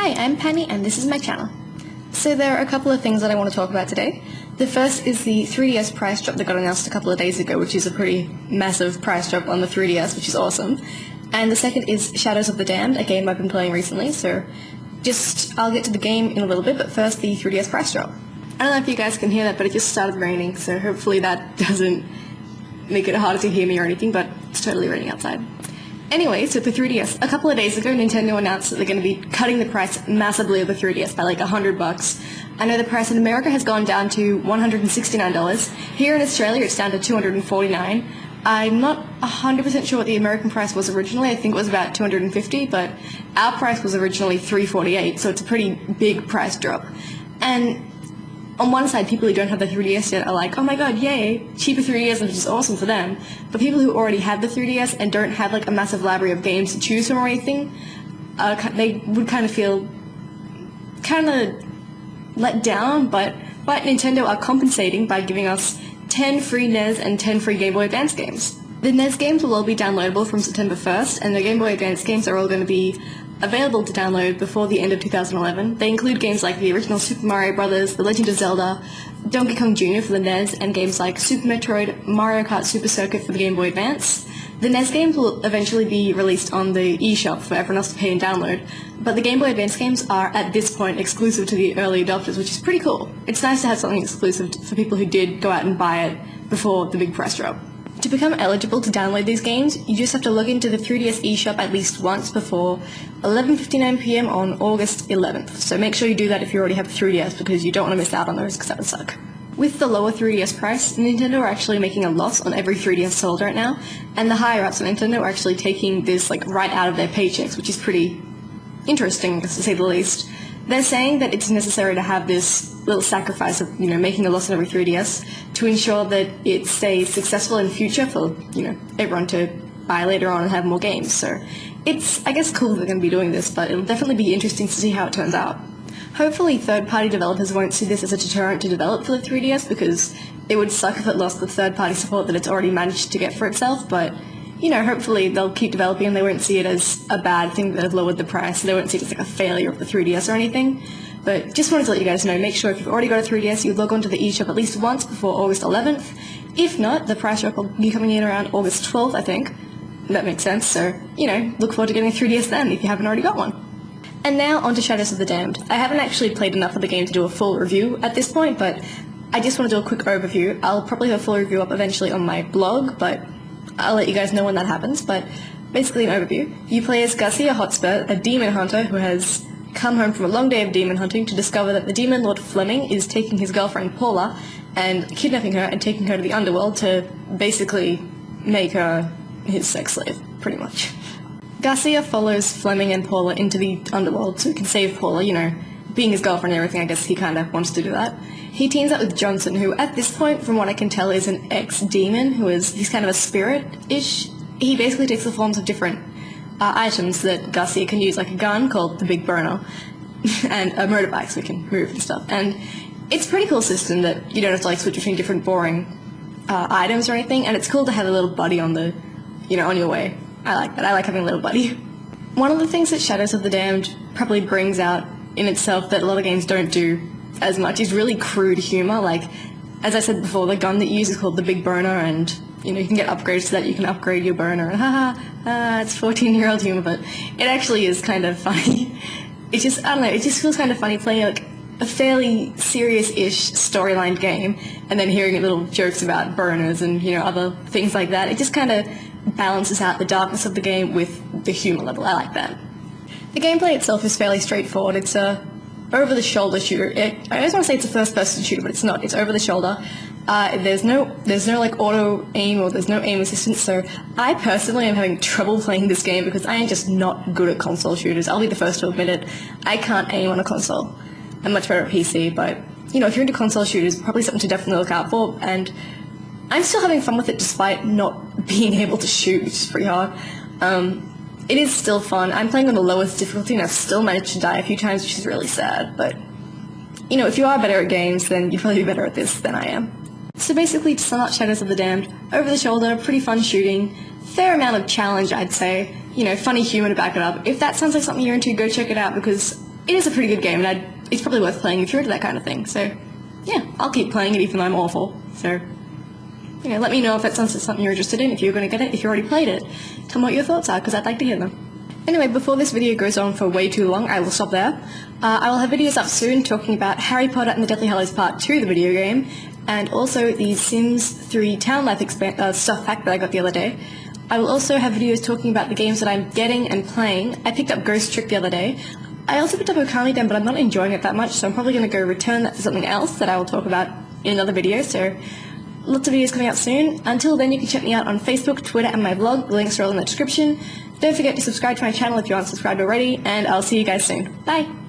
Hi, I'm Penny and this is my channel. So there are a couple of things that I want to talk about today. The first is the 3DS price drop that got announced a couple of days ago, which is a pretty massive price drop on the 3DS, which is awesome. And the second is Shadows of the Damned, a game I've been playing recently, so I'll get to the game in a little bit, but first the 3DS price drop. I don't know if you guys can hear that, but it just started raining, so hopefully that doesn't make it harder to hear me or anything, but it's totally raining outside. Anyway, so for 3DS, a couple of days ago, Nintendo announced that they're going to be cutting the price massively of the 3DS by like $100. I know the price in America has gone down to $169. Here in Australia, it's down to $249. I'm not 100% sure what the American price was originally. I think it was about $250, but our price was originally $348, so it's a pretty big price drop. And on one side, people who don't have the 3DS yet are like, oh my god, yay, cheaper 3DS, which is awesome for them. But people who already have the 3DS and don't have like a massive library of games to choose from or anything, they would kind of feel let down, but Nintendo are compensating by giving us 10 free NES and 10 free Game Boy Advance games. The NES games will all be downloadable from September 1st, and the Game Boy Advance games are all going to be available to download before the end of 2011. They include games like the original Super Mario Bros., The Legend of Zelda, Donkey Kong Jr. for the NES, and games like Super Metroid, Mario Kart Super Circuit for the Game Boy Advance. The NES games will eventually be released on the eShop for everyone else to pay and download, but the Game Boy Advance games are, at this point, exclusive to the early adopters, which is pretty cool. It's nice to have something exclusive for people who did go out and buy it before the big price drop. To become eligible to download these games, you just have to log into the 3DS eShop at least once before 11:59 PM on August 11th. So make sure you do that if you already have a 3DS, because you don't want to miss out on those, because that would suck. With the lower 3DS price, Nintendo are actually making a loss on every 3DS sold right now, and the higher-ups of Nintendo are actually taking this right out of their paychecks, which is pretty interesting, to say the least. They're saying that it's necessary to have this little sacrifice of, making a loss on every 3DS to ensure that it stays successful in future for, everyone to buy later on and have more games. So it's, I guess, cool that they're going to be doing this, but it'll definitely be interesting to see how it turns out. Hopefully third-party developers won't see this as a deterrent to develop for the 3DS, because it would suck if it lost the third-party support that it's already managed to get for itself, but hopefully they'll keep developing and they won't see it as a bad thing that have lowered the price. They won't see it as like a failure of the 3DS or anything. But just wanted to let you guys know, make sure if you've already got a 3DS, you log onto the eShop at least once before August 11th. If not, the price drop will be coming in around August 12th, I think. That makes sense, so, look forward to getting a 3DS then if you haven't already got one. And now on to Shadows of the Damned. I haven't actually played enough of the game to do a full review at this point, but I just want to do a quick overview. I'll probably have a full review up eventually on my blog, but I'll let you guys know when that happens. But basically an overview. You play as Garcia Hotspur, a demon hunter who has come home from a long day of demon hunting to discover that the demon Lord Fleming is taking his girlfriend Paula and kidnapping her and taking her to the underworld to basically make her his sex slave, pretty much. Garcia follows Fleming and Paula into the underworld so he can save Paula, being his girlfriend and everything, I guess he kind of wants to do that. He teams up with Johnson, who at this point, from what I can tell, is an ex-demon, he's kind of a spirit-ish. He basically takes the forms of different items that Garcia can use, like a gun called the Big Burner, and a motorbike so he can move and stuff. And it's a pretty cool system that you don't have to switch between different boring items or anything, and it's cool to have a little buddy on the, on your way. I like that. I like having a little buddy. One of the things that Shadows of the Damned probably brings out in itself that a lot of games don't do as much is really crude humor. Like, as I said before, the gun that you use is called the Big Burner, and you can get upgrades to that. You can upgrade your burner, and it's 14-year-old humor, but it actually is kind of funny. It just, I don't know, it just feels kind of funny playing a fairly serious-ish storyline game and then hearing little jokes about burners and other things like that. It just kind of balances out the darkness of the game with the humor level. I like that. The gameplay itself is fairly straightforward. It's a over-the-shoulder shooter. I always want to say it's a first-person shooter, but it's not. It's over-the-shoulder. There's no auto aim, or there's no aim assistance. So I personally am having trouble playing this game because I am just not good at console shooters. I'll be the first to admit it. I can't aim on a console. I'm much better at PC, but if you're into console shooters, probably something to definitely look out for. And I'm still having fun with it despite not being able to shoot, which is pretty hard. It is still fun. I'm playing on the lowest difficulty and I've still managed to die a few times, which is really sad, but if you are better at games, then you'd probably be better at this than I am. So basically, to sum up Shadows of the Damned, over the shoulder, pretty fun shooting, fair amount of challenge, I'd say, funny humor to back it up. If that sounds like something you're into, go check it out, because it is a pretty good game, and it's probably worth playing if you're into that kind of thing. So, yeah, I'll keep playing it even though I'm awful. So, let me know if that's something you're interested in, if you're going to get it, if you already played it. Tell me what your thoughts are, because I'd like to hear them. Anyway, before this video goes on for way too long, I will stop there. I will have videos up soon talking about Harry Potter and the Deathly Hallows Part 2, the video game, and also the Sims 3 Town Life stuff pack that I got the other day. I will also have videos talking about the games that I'm getting and playing. I picked up Ghost Trick the other day. I also picked up Okami Den, but I'm not enjoying it that much, so I'm probably going to go return that to something else that I will talk about in another video, so lots of videos coming out soon. Until then, you can check me out on Facebook, Twitter, and my blog. The links are all in the description. Don't forget to subscribe to my channel if you aren't subscribed already, and I'll see you guys soon. Bye!